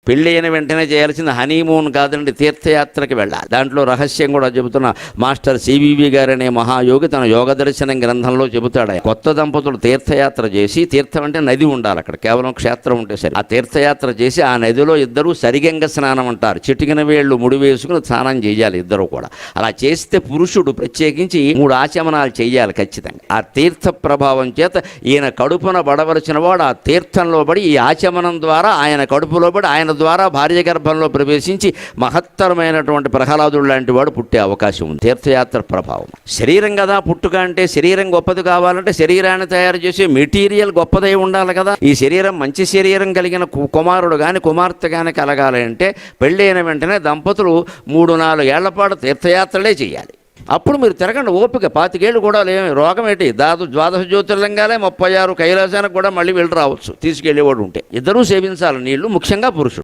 పెళ్ళి అయిన వెంటనే చేయాల్సింది హనీమూన్ కాదండి, తీర్థయాత్రకి వెళ్ళాలి. దాంట్లో రహస్యం కూడా చెబుతున్న మాస్టర్ సివివి గారు అనే మహాయోగి తన యోగ దర్శనం గ్రంథంలో చెబుతాడు. కొత్త దంపతులు తీర్థయాత్ర చేసి, తీర్థం అంటే నది ఉండాలి అక్కడ, కేవలం క్షేత్రం ఉంటే సరే, ఆ తీర్థయాత్ర చేసి ఆ నదిలో ఇద్దరు సరిగంగ స్నానం అంటారు, చిటికిన వేళ్ళు ముడి వేసుకుని స్నానం చేయాలి ఇద్దరు కూడా. అలా చేస్తే పురుషుడు ప్రత్యేకించి 3 ఆచమనాలు చేయాలి ఖచ్చితంగా. ఆ తీర్థ ప్రభావం చేత ఈయన కడుపున పడవలసిన వాడు ఆ తీర్థంలో పడి, ఈ ఆచమనం ద్వారా ఆయన కడుపులో పడి, ఆయన ద్వారా భార్య గర్భంలో ప్రవేశించి మహత్తరమైనటువంటి ప్రహ్లాదుడు లాంటి వాడు పుట్టే అవకాశం ఉంది. తీర్థయాత్ర ప్రభావం. శరీరం కదా పుట్టుక అంటే, శరీరం గొప్పది కావాలంటే శరీరాన్ని తయారు చేసే మెటీరియల్ గొప్పదై ఉండాలి కదా. ఈ శరీరం మంచి శరీరం కలిగిన కుమారుడు కానీ కుమార్తె కానీ కలగాలి అంటే పెళ్ళైన వెంటనే దంపతులు 3-4 ఏళ్ల పాటు తీర్థయాత్రలే చేయాలి. అప్పుడు మీరు తిరగండి ఓపిక. 25 ఏళ్ళు కూడా లేమి రోగం ఏంటి, ద్వాదశ జ్యోతిర్లింగాలే 36 కైలాసానికి కూడా మళ్ళీ వెళ్ళి రావచ్చు తీసుకెళ్ళేవాడు ఉంటే. ఇద్దరూ సేవించాలి నీళ్లు, ముఖ్యంగా పురుషుడు.